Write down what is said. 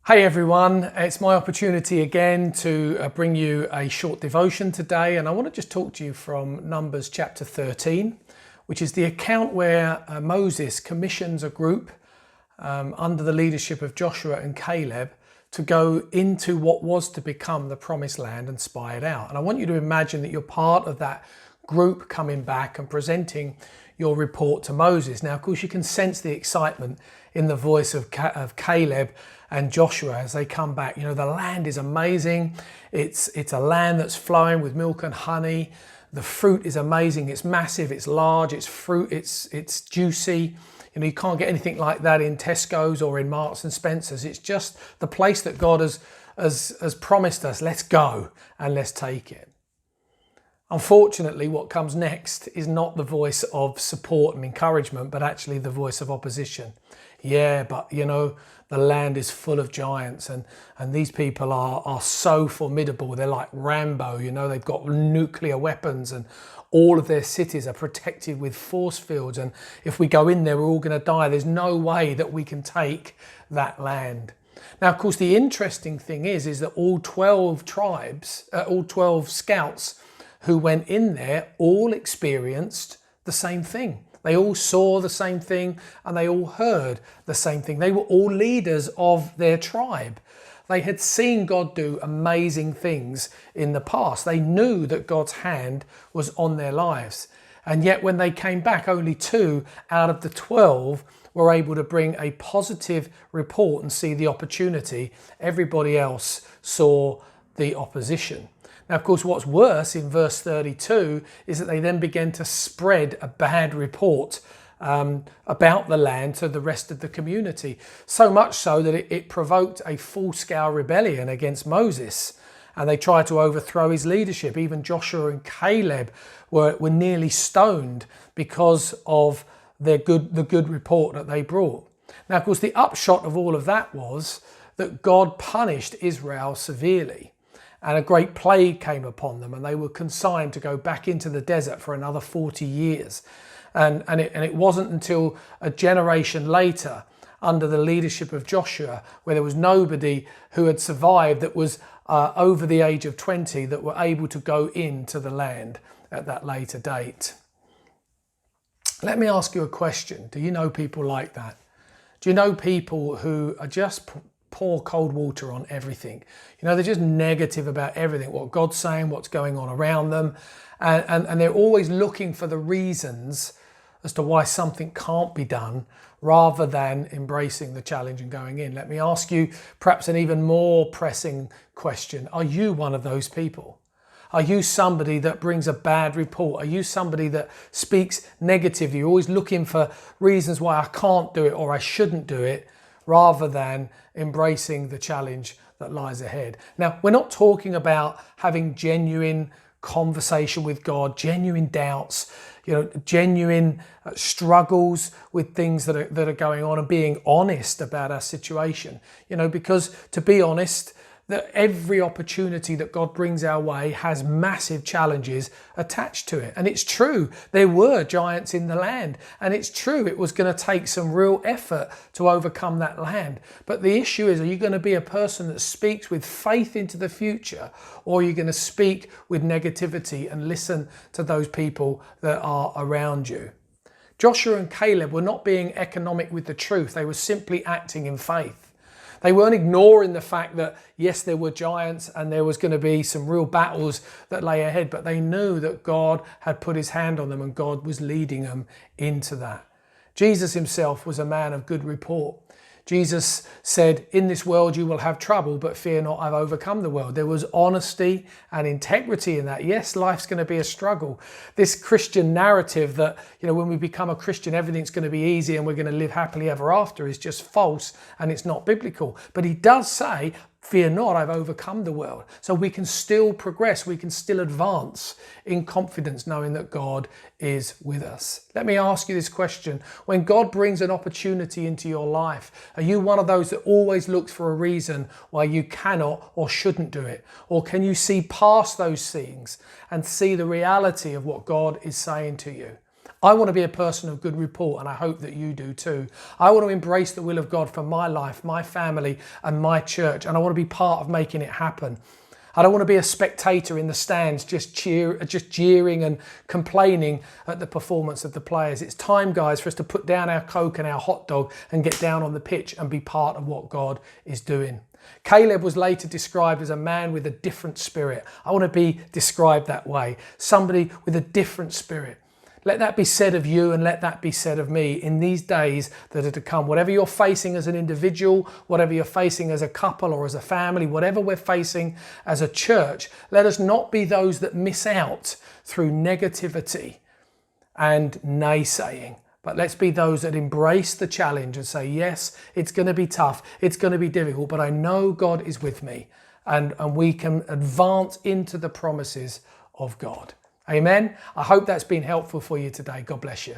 Hey everyone, it's my opportunity again to bring you a short devotion today, and I want to just talk to you from Numbers chapter 13, which is the account where Moses commissions a group under the leadership of Joshua and Caleb to go into what was to become the promised land and spy it out. And I want you to imagine that you're part of that group coming back and presenting your report to Moses. Now, of course, you can sense the excitement in the voice of Caleb and Joshua as they come back. You know, the land is amazing. It's a land that's flowing with milk and honey. The fruit is amazing. It's massive. It's large. It's fruit. It's juicy. You know, you can't get anything like that in Tesco's or in Marks and Spencer's. It's just the place that God has promised us. Let's go and let's take it. Unfortunately, what comes next is not the voice of support and encouragement, but actually the voice of opposition. Yeah, but you know, the land is full of giants and these people are so formidable. They're like Rambo, you know, they've got nuclear weapons and all of their cities are protected with force fields. And if we go in there, we're all going to die. There's no way that we can take that land. Now, of course, the interesting thing is that all 12 tribes, all 12 scouts who went in there all experienced the same thing. They all saw the same thing and they all heard the same thing. They were all leaders of their tribe. They had seen God do amazing things in the past. They knew that God's hand was on their lives. And yet when they came back, only 2 out of the 12 were able to bring a positive report and see the opportunity. Everybody else saw the opposition. Now, of course, what's worse in verse 32 is that they then began to spread a bad report about the land to the rest of the community. So much so that it provoked a full-scale rebellion against Moses. And they tried to overthrow his leadership. Even Joshua and Caleb were nearly stoned because of the good report that they brought. Now, of course, the upshot of all of that was that God punished Israel severely. And a great plague came upon them and they were consigned to go back into the desert for another 40 years. And it wasn't until a generation later, under the leadership of Joshua, where there was nobody who had survived that was over the age of 20 that were able to go into the land at that later date. Let me ask you a question. Do you know people like that? Do you know people who are just pour cold water on everything? You know, they're just negative about everything, what God's saying, what's going on around them. And they're always looking for the reasons as to why something can't be done rather than embracing the challenge and going in. Let me ask you perhaps an even more pressing question. Are you one of those people? Are you somebody that brings a bad report? Are you somebody that speaks negatively? You're always looking for reasons why I can't do it or I shouldn't do it, rather than embracing the challenge that lies ahead. Now, we're not talking about having genuine conversation with God, genuine doubts, you know, genuine struggles with things that are going on and being honest about our situation. You know, because to be honest, that every opportunity that God brings our way has massive challenges attached to it. And it's true, there were giants in the land. And it's true, it was going to take some real effort to overcome that land. But the issue is, are you going to be a person that speaks with faith into the future? Or are you going to speak with negativity and listen to those people that are around you? Joshua and Caleb were not being economic with the truth. They were simply acting in faith. They weren't ignoring the fact that, yes, there were giants and there was going to be some real battles that lay ahead, but they knew that God had put his hand on them and God was leading them into that. Jesus himself was a man of good report. Jesus said, in this world you will have trouble, but fear not, I've overcome the world. There was honesty and integrity in that. Yes, life's going to be a struggle. This Christian narrative that, you know, when we become a Christian, everything's going to be easy and we're going to live happily ever after is just false and it's not biblical. But he does say, fear not, I've overcome the world. So we can still progress, we can still advance in confidence knowing that God is with us. Let me ask you this question. When God brings an opportunity into your life, are you one of those that always looks for a reason why you cannot or shouldn't do it? Or can you see past those things and see the reality of what God is saying to you? I want to be a person of good report, and I hope that you do too. I want to embrace the will of God for my life, my family, and my church, and I want to be part of making it happen. I don't want to be a spectator in the stands just jeering and complaining at the performance of the players. It's time, guys, for us to put down our Coke and our hot dog and get down on the pitch and be part of what God is doing. Caleb was later described as a man with a different spirit. I want to be described that way. Somebody with a different spirit. Let that be said of you, and let that be said of me in these days that are to come. Whatever you're facing as an individual, whatever you're facing as a couple or as a family, whatever we're facing as a church, let us not be those that miss out through negativity and naysaying. But let's be those that embrace the challenge and say, yes, it's going to be tough, it's going to be difficult, but I know God is with me, and we can advance into the promises of God. Amen. I hope that's been helpful for you today. God bless you.